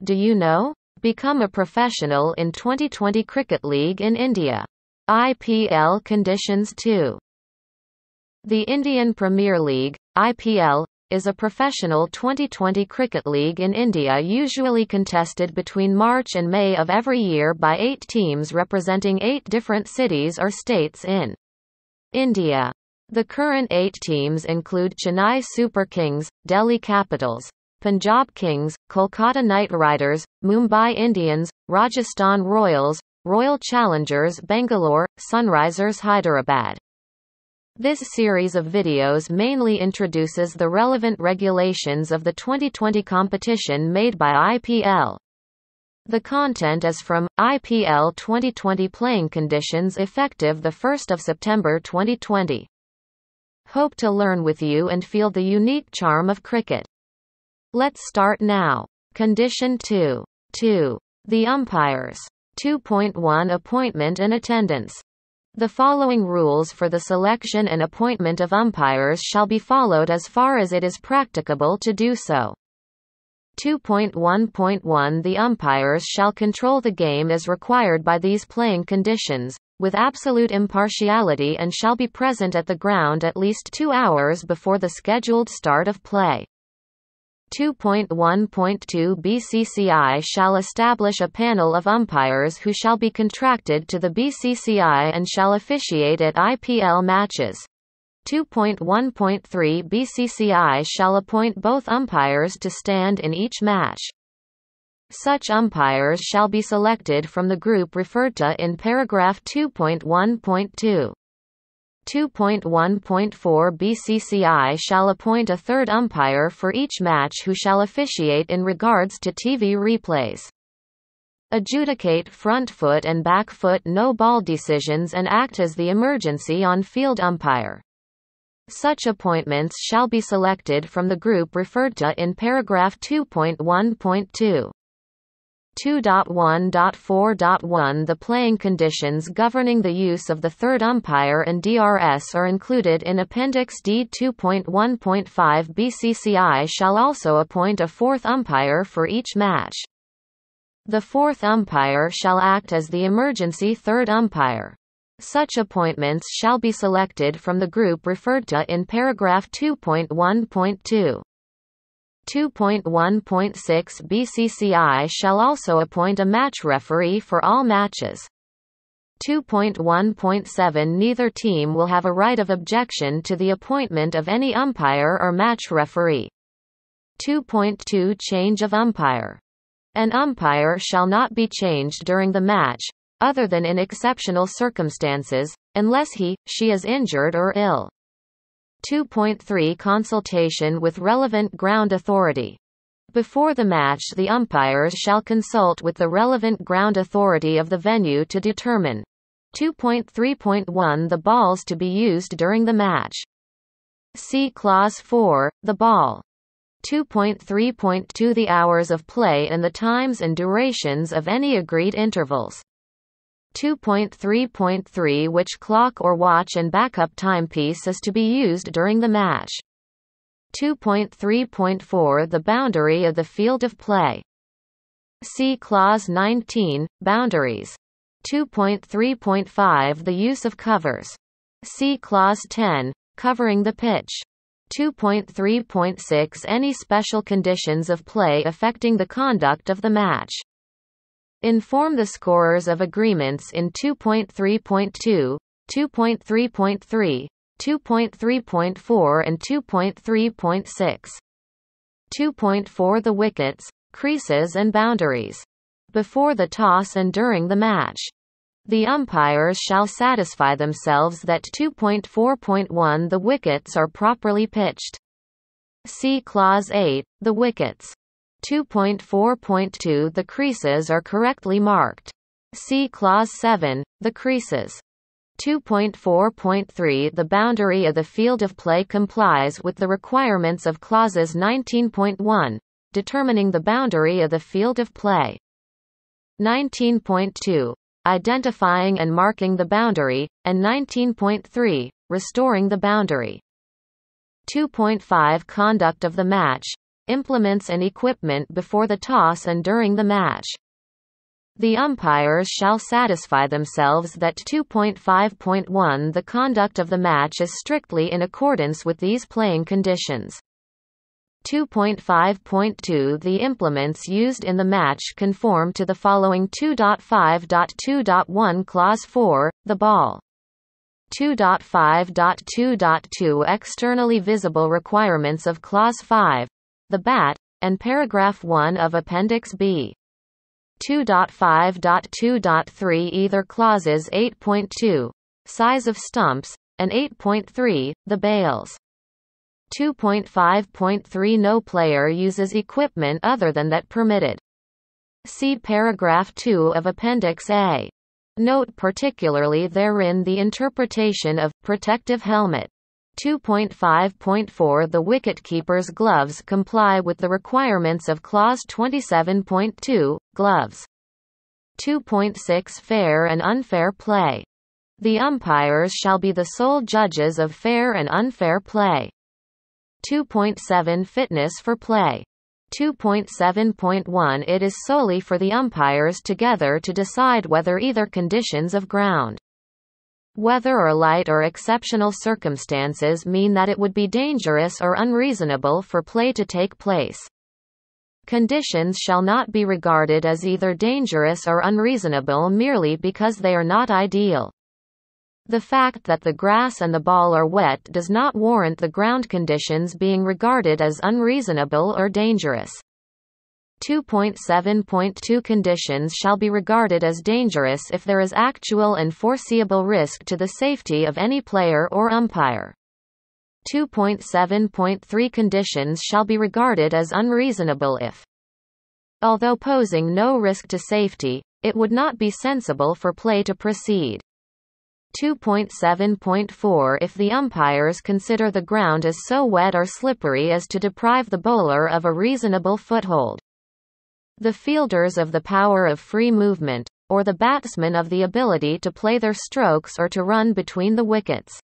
Do you know? Become a professional in 2020 Cricket League in India. IPL Conditions 2. The Indian Premier League, IPL, is a professional 2020 cricket league in India usually contested between March and May of every year by 8 teams representing 8 different cities or states in India. The current 8 teams include Chennai Super Kings, Delhi Capitals, Punjab Kings, Kolkata Knight Riders, Mumbai Indians, Rajasthan Royals, Royal Challengers Bangalore, Sunrisers Hyderabad. This series of videos mainly introduces the relevant regulations of the 2020 competition made by IPL. The content is from IPL 2020 Playing Conditions effective 1 September 2020. Hope to learn with you and feel the unique charm of cricket. Let's start now. Condition 2. 2. The umpires. 2.1 Appointment and attendance. The following rules for the selection and appointment of umpires shall be followed as far as it is practicable to do so. 2.1.1 The umpires shall control the game as required by these playing conditions, with absolute impartiality and shall be present at the ground at least 2 hours before the scheduled start of play. 2.1.2 BCCI shall establish a panel of umpires who shall be contracted to the BCCI and shall officiate at IPL matches. 2.1.3 BCCI shall appoint both umpires to stand in each match. Such umpires shall be selected from the group referred to in paragraph 2.1.2. 2.1.4 BCCI shall appoint a third umpire for each match who shall officiate in regards to TV replays. Adjudicate front foot and back foot no ball decisions and act as the emergency on-field umpire. Such appointments shall be selected from the group referred to in paragraph 2.1.2. 2.1.4.1 The playing conditions governing the use of the third umpire and DRS are included in Appendix D. 2.1.5 BCCI shall also appoint a fourth umpire for each match. The fourth umpire shall act as the emergency third umpire. Such appointments shall be selected from the group referred to in paragraph 2.1.2. 2.1.6 BCCI shall also appoint a match referee for all matches. 2.1.7 Neither team will have a right of objection to the appointment of any umpire or match referee. 2.2 Change of Umpire. An umpire shall not be changed during the match, other than in exceptional circumstances, unless she is injured or ill. 2.3 Consultation with relevant ground authority. Before the match the umpires shall consult with the relevant ground authority of the venue to determine 2.3.1 the balls to be used during the match. See Clause 4, the ball. 2.3.2 The hours of play and the times and durations of any agreed intervals. 2.3.3 Which clock or watch and backup timepiece is to be used during the match. 2.3.4 The boundary of the field of play. See Clause 19, Boundaries. 2.3.5 The use of covers. See Clause 10, Covering the pitch. 2.3.6 Any special conditions of play affecting the conduct of the match. Inform the scorers of agreements in 2.3.2, 2.3.3, 2.3.4 and 2.3.6. 2.4 The wickets, creases and boundaries. Before the toss and during the match. The umpires shall satisfy themselves that 2.4.1 The wickets are properly pitched. See Clause 8, the wickets. 2.4.2 The creases are correctly marked. See Clause 7, the creases. 2.4.3 The boundary of the field of play complies with the requirements of Clauses 19.1, determining the boundary of the field of play. 19.2, identifying and marking the boundary, and 19.3, restoring the boundary. 2.5 Conduct of the match. implements and equipment before the toss and during the match. The umpires shall satisfy themselves that 2.5.1 the conduct of the match is strictly in accordance with these playing conditions. 2.5.2 the implements used in the match conform to the following 2.5.2.1 Clause 4, the ball. 2.5.2.2 externally visible requirements of Clause 5, the bat, and Paragraph 1 of Appendix B. 2.5.2.3 either clauses 8.2, size of stumps, and 8.3, the bails. 2.5.3 no player uses equipment other than that permitted. See Paragraph 2 of Appendix A. Note particularly therein the interpretation of protective helmet. 2.5.4 the wicket-keeper's gloves comply with the requirements of Clause 27.2, gloves. 2.6 fair and unfair play. The umpires shall be the sole judges of fair and unfair play. 2.7 fitness for play. 2.7.1 it is solely for the umpires together to decide whether either conditions of ground, weather or light or exceptional circumstances mean that it would be dangerous or unreasonable for play to take place. Conditions shall not be regarded as either dangerous or unreasonable merely because they are not ideal. The fact that the grass and the ball are wet does not warrant the ground conditions being regarded as unreasonable or dangerous. 2.7.2 conditions shall be regarded as dangerous if there is actual and foreseeable risk to the safety of any player or umpire. 2.7.3 conditions shall be regarded as unreasonable if, although posing no risk to safety, it would not be sensible for play to proceed. 2.7.4 if the umpires consider the ground as so wet or slippery as to deprive the bowler of a reasonable foothold, the fielders of the power of free movement, or the batsmen of the ability to play their strokes or to run between the wickets,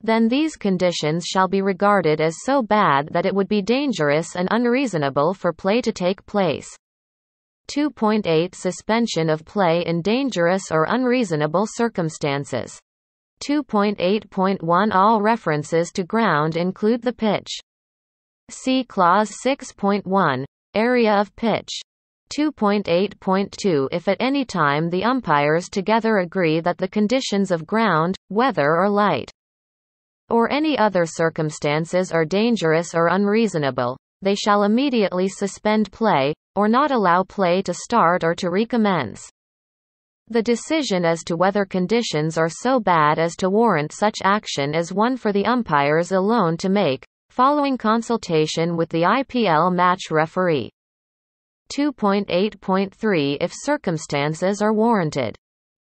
then these conditions shall be regarded as so bad that it would be dangerous and unreasonable for play to take place. 2.8 Suspension of play in dangerous or unreasonable circumstances. 2.8.1 All references to ground include the pitch. See Clause 6.1, Area of pitch. 2.8.2 If at any time the umpires together agree that the conditions of ground, weather or light, or any other circumstances are dangerous or unreasonable, they shall immediately suspend play, or not allow play to start or to recommence. The decision as to whether conditions are so bad as to warrant such action is one for the umpires alone to make, following consultation with the IPL match referee. 2.8.3 If circumstances are warranted,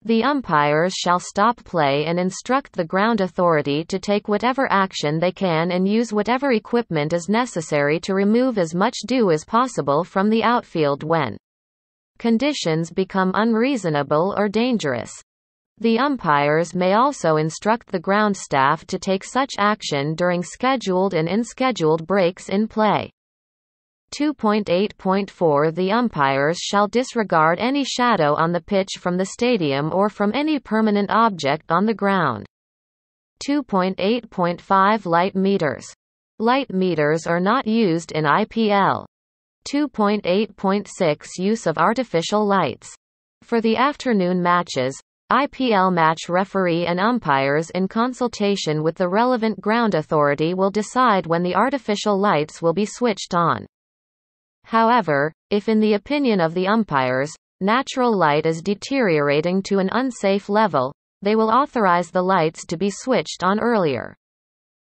the umpires shall stop play and instruct the ground authority to take whatever action they can and use whatever equipment is necessary to remove as much dew as possible from the outfield when conditions become unreasonable or dangerous. The umpires may also instruct the ground staff to take such action during scheduled and unscheduled breaks in play. 2.8.4 The umpires shall disregard any shadow on the pitch from the stadium or from any permanent object on the ground. 2.8.5 Light meters. Light meters are not used in IPL. 2.8.6 Use of artificial lights. For the afternoon matches, IPL match referee and umpires in consultation with the relevant ground authority will decide when the artificial lights will be switched on. However, if in the opinion of the umpires, natural light is deteriorating to an unsafe level, they will authorize the lights to be switched on earlier.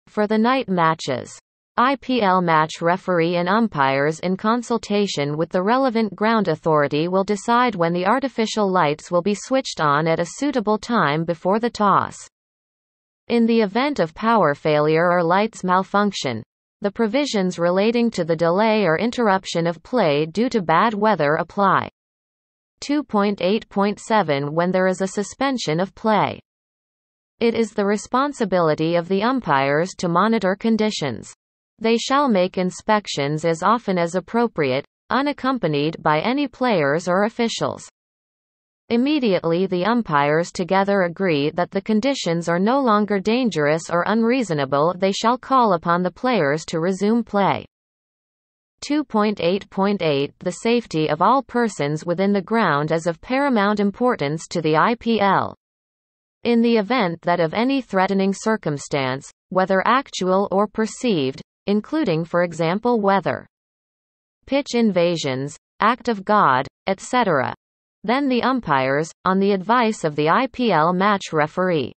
For the night matches, IPL match referee and umpires in consultation with the relevant ground authority will decide when the artificial lights will be switched on at a suitable time before the toss. In the event of power failure or lights malfunction, the provisions relating to the delay or interruption of play due to bad weather apply. 2.8.7 When there is a suspension of play, it is the responsibility of the umpires to monitor conditions. They shall make inspections as often as appropriate, unaccompanied by any players or officials. Immediately the umpires together agree that the conditions are no longer dangerous or unreasonable, they shall call upon the players to resume play. 2.8.8 The safety of all persons within the ground is of paramount importance to the IPL. In the event that of any threatening circumstance, whether actual or perceived, including for example weather, pitch invasions, act of God, etc., then the umpires, on the advice of the IPL match referee,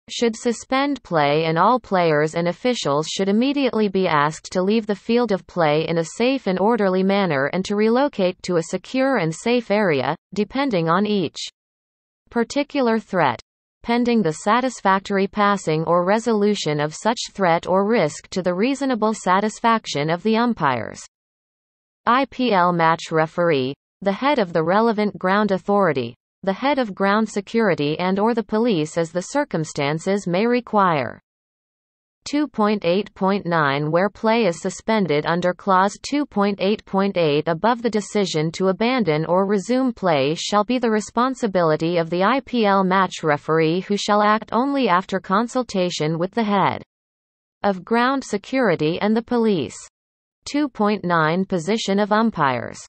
should suspend play and all players and officials should immediately be asked to leave the field of play in a safe and orderly manner and to relocate to a secure and safe area, depending on each particular threat, pending the satisfactory passing or resolution of such threat or risk to the reasonable satisfaction of the umpires. IPL match referee, the head of the relevant ground authority, the head of ground security and/or the police as the circumstances may require. 2.8.9 Where play is suspended under Clause 2.8.8 above, the decision to abandon or resume play shall be the responsibility of the IPL match referee, who shall act only after consultation with the head of ground security and the police. 2.9 Position of umpires.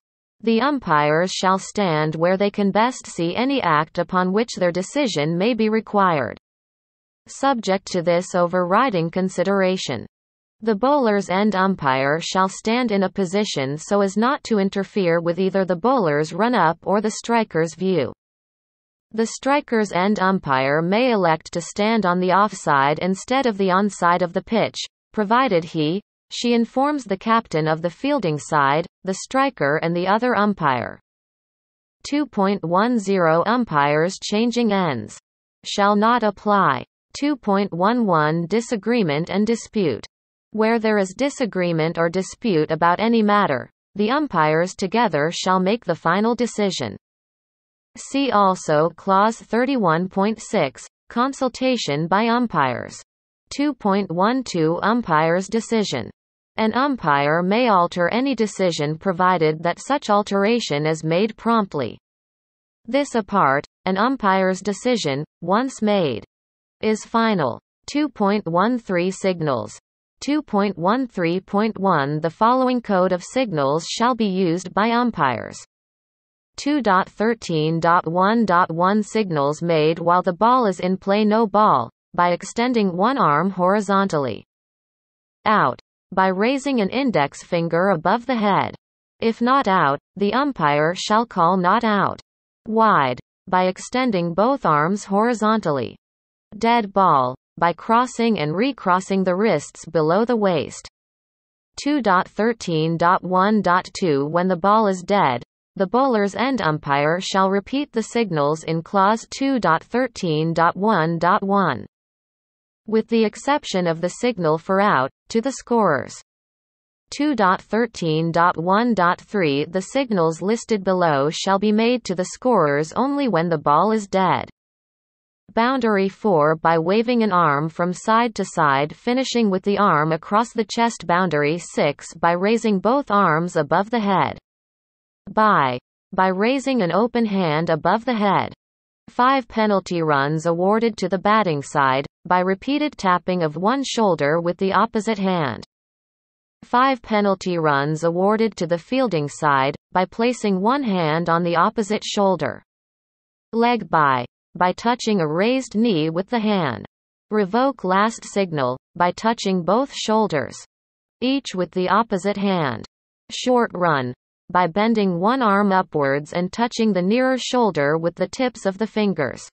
The umpires shall stand where they can best see any act upon which their decision may be required, subject to this overriding consideration. The bowler's end umpire shall stand in a position so as not to interfere with either the bowler's run-up or the striker's view. The striker's end umpire may elect to stand on the offside instead of the onside of the pitch, provided she informs the captain of the fielding side, the striker and the other umpire. 2.10 Umpires changing ends shall not apply. 2.11 Disagreement and Dispute. Where there is disagreement or dispute about any matter, the umpires together shall make the final decision. See also Clause 31.6, Consultation by umpires. 2.12 Umpire's decision. An umpire may alter any decision provided that such alteration is made promptly. This apart, an umpire's decision, once made, is final. 2.13 Signals. 2.13.1 The following code of signals shall be used by umpires. 2.13.1.1 Signals made while the ball is in play: no ball, by extending one arm horizontally. Out, by raising an index finger above the head. If not out, the umpire shall call not out. Wide, by extending both arms horizontally. Dead ball, by crossing and recrossing the wrists below the waist. 2.13.1.2 When the ball is dead, the bowler's end umpire shall repeat the signals in Clause 2.13.1.1. with the exception of the signal for out, to the scorers. 2.13.1.3 The signals listed below shall be made to the scorers only when the ball is dead. Boundary 4 By waving an arm from side to side, finishing with the arm across the chest. Boundary 6 By raising both arms above the head. By raising an open hand above the head. 5 Penalty runs awarded to the batting side, by repeated tapping of one shoulder with the opposite hand. 5 Penalty runs awarded to the fielding side, by placing one hand on the opposite shoulder. Leg by touching a raised knee with the hand. Revoke last signal, by touching both shoulders, each with the opposite hand. Short run, by bending one arm upwards and touching the nearer shoulder with the tips of the fingers.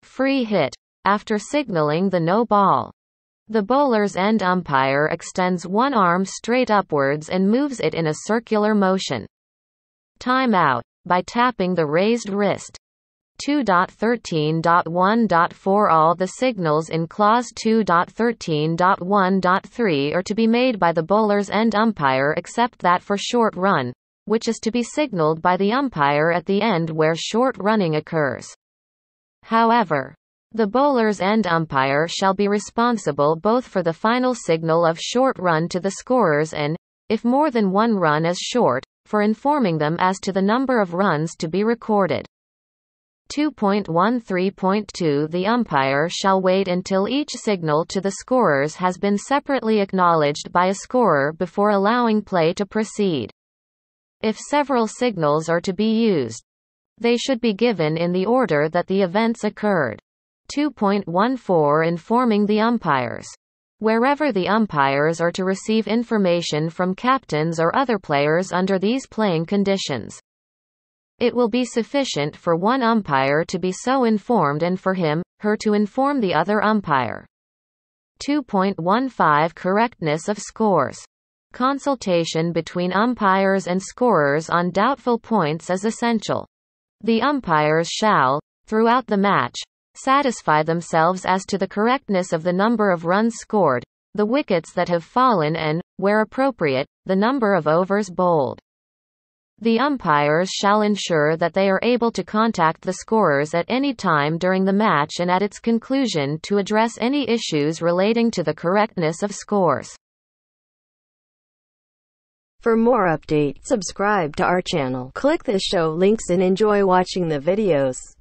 Free hit, after signaling the no ball. The bowler's end umpire extends one arm straight upwards and moves it in a circular motion. Time out, by tapping the raised wrist. 2.13.1.4 All the signals in Clause 2.13.1.3 are to be made by the bowler's end umpire except that for short run, which is to be signaled by the umpire at the end where short running occurs. However, The bowler's end umpire shall be responsible both for the final signal of short run to the scorers and, if more than one run is short, for informing them as to the number of runs to be recorded. 2.13.2 The umpire shall wait until each signal to the scorers has been separately acknowledged by a scorer before allowing play to proceed. If several signals are to be used, they should be given in the order that the events occurred. 2.14 Informing the umpires. Wherever the umpires are to receive information from captains or other players under these playing conditions, it will be sufficient for one umpire to be so informed and for him, her to inform the other umpire. 2.15 Correctness of Scores. Consultation between umpires and scorers on doubtful points is essential. The umpires shall, throughout the match, satisfy themselves as to the correctness of the number of runs scored, the wickets that have fallen and, where appropriate, the number of overs bowled. The umpires shall ensure that they are able to contact the scorers at any time during the match and at its conclusion to address any issues relating to the correctness of scores. For more updates, subscribe to our channel, click the show links and enjoy watching the videos.